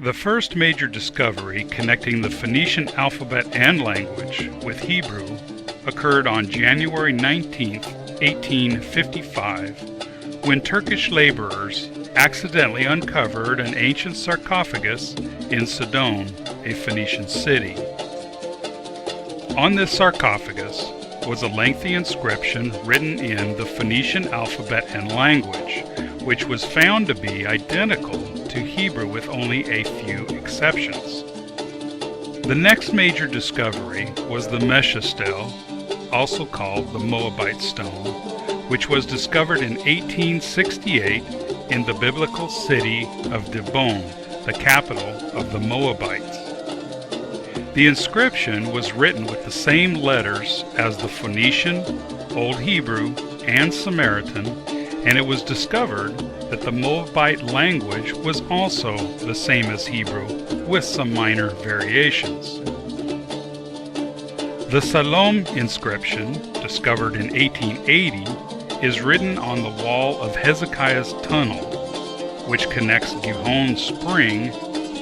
The first major discovery connecting the Phoenician alphabet and language with Hebrew occurred on January 19, 1855, when Turkish laborers accidentally uncovered an ancient sarcophagus in Sidon, a Phoenician city. On this sarcophagus was a lengthy inscription written in the Phoenician alphabet and language, which was found to be identical to Hebrew with only a few exceptions. The next major discovery was the Mesha stele, also called the Moabite stone, which was discovered in 1868 in the biblical city of Dibon, the capital of the Moabites. The inscription was written with the same letters as the Phoenician, Old Hebrew, and Samaritan, and it was discovered that the Moabite language was also the same as Hebrew, with some minor variations. The Salom inscription, discovered in 1880, is written on the wall of Hezekiah's tunnel, which connects Gihon Spring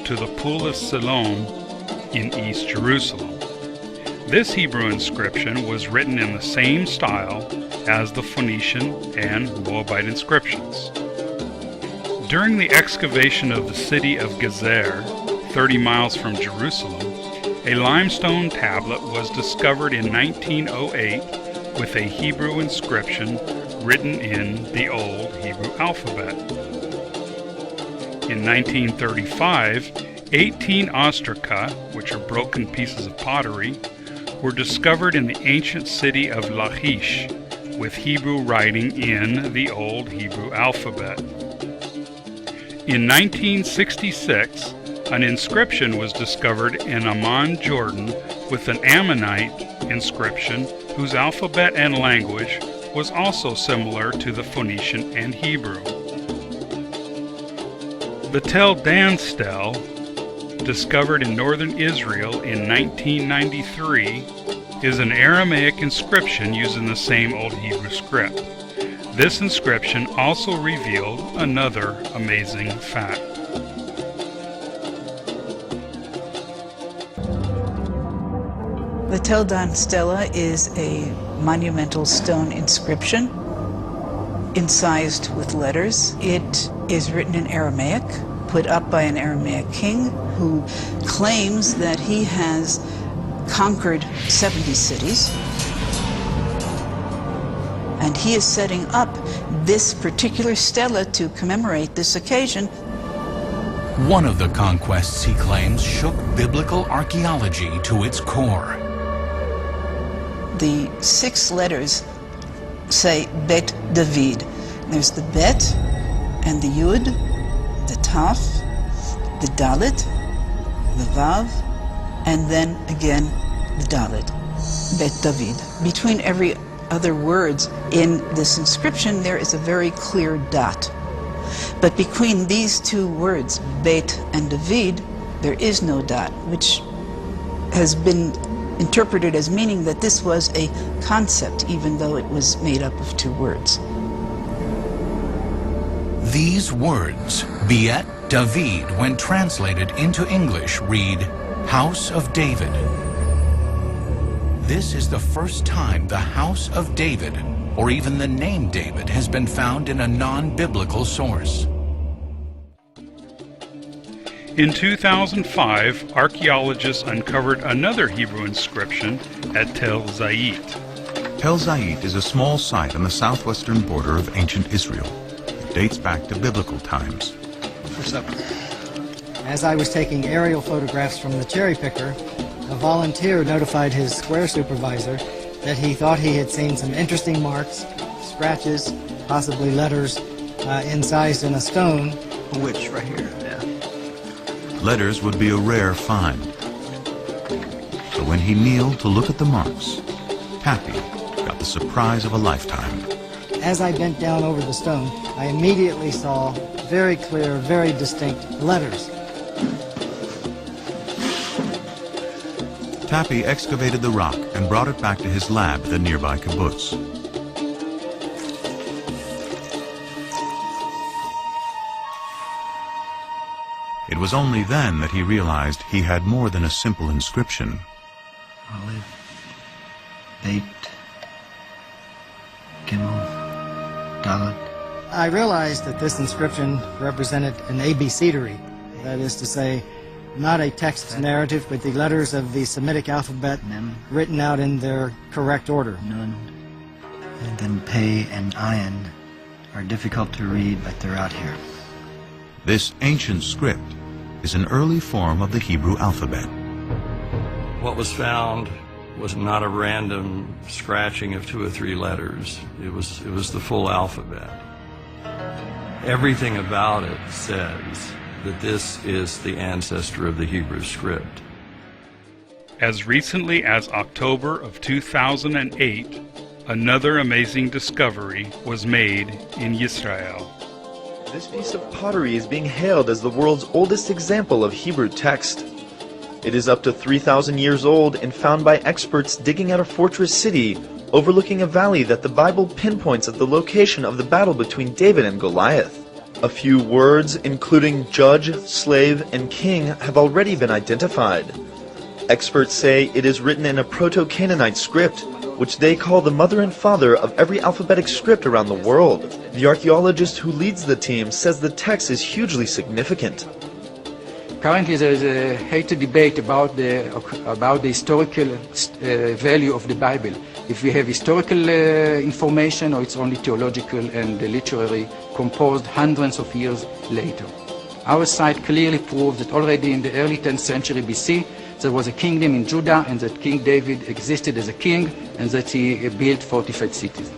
to the Pool of Siloam in East Jerusalem. This Hebrew inscription was written in the same style as the Phoenician and Moabite inscriptions. During the excavation of the city of Gezer, 30 miles from Jerusalem, a limestone tablet was discovered in 1908 with a Hebrew inscription written in the Old Hebrew alphabet. In 1935, 18 ostraca, which are broken pieces of pottery, were discovered in the ancient city of Lachish, with Hebrew writing in the Old Hebrew alphabet. In 1966, an inscription was discovered in Amman, Jordan, with an Ammonite inscription whose alphabet and language was also similar to the Phoenician and Hebrew. The Tel Dan stele, discovered in northern Israel in 1993, is an Aramaic inscription using the same Old Hebrew script. This inscription also revealed another amazing fact. The Tel Dan stela is a monumental stone inscription incised with letters. It is written in Aramaic, put up by an Aramaic king who claims that he has conquered 70 cities. And he is setting up this particular stela to commemorate this occasion. One of the conquests, he claims, shook biblical archaeology to its core. The 6 letters say Bet David. There's the Bet and the Yud, the Taf, the Dalet, the Vav, and then again the Dalet, Bet David. Between every other words in this inscription there is a very clear dot. But between these 2 words, Bet and David, there is no dot, which has been interpreted as meaning that this was a concept, even though it was made up of 2 words. These words, Beet David, when translated into English, read, House of David. This is the first time the House of David, or even the name David, has been found in a non-biblical source. In 2005, archaeologists uncovered another Hebrew inscription at Tel Zayit. Tel Zayit is a small site on the southwestern border of ancient Israel. It dates back to biblical times. For supper. As I was taking aerial photographs from the cherry picker, a volunteer notified his square supervisor that he thought he had seen some interesting marks, scratches, possibly letters incised in a stone. Which, right here, yeah. Letters would be a rare find. So when he kneeled to look at the marks, Tappy got the surprise of a lifetime. As I bent down over the stone, I immediately saw very clear, very distinct letters. Tappy excavated the rock and brought it back to his lab at the nearby kibbutz. It was only then that he realized he had more than a simple inscription. Olive, Beit, Gimel, Dalet. I realized that this inscription represented an abecedary, that is to say, not a text narrative, but the letters of the Semitic alphabet Mem, written out in their correct order. Nun, and then Pei and Ayin are difficult to read, but they're out here. This ancient script is an early form of the Hebrew alphabet. What was found was not a random scratching of 2 or 3 letters. It was the full alphabet. Everything about it says that this is the ancestor of the Hebrew script. As recently as October of 2008, another amazing discovery was made in Israel. This piece of pottery is being hailed as the world's oldest example of Hebrew text. It is up to 3,000 years old and found by experts digging at a fortress city overlooking a valley that the Bible pinpoints as the location of the battle between David and Goliath. A few words, including judge, slave, and king, have already been identified. Experts say it is written in a Proto-Canaanite script, which they call the mother and father of every alphabetic script around the world. The archaeologist who leads the team says the text is hugely significant. Currently, there is a heated debate about the historical value of the Bible. If we have historical information, or it's only theological and literary, composed hundreds of years later. Our site clearly proves that already in the early 10th century BC, there was a kingdom in Judah, and that King David existed as a king, and that he built fortified cities.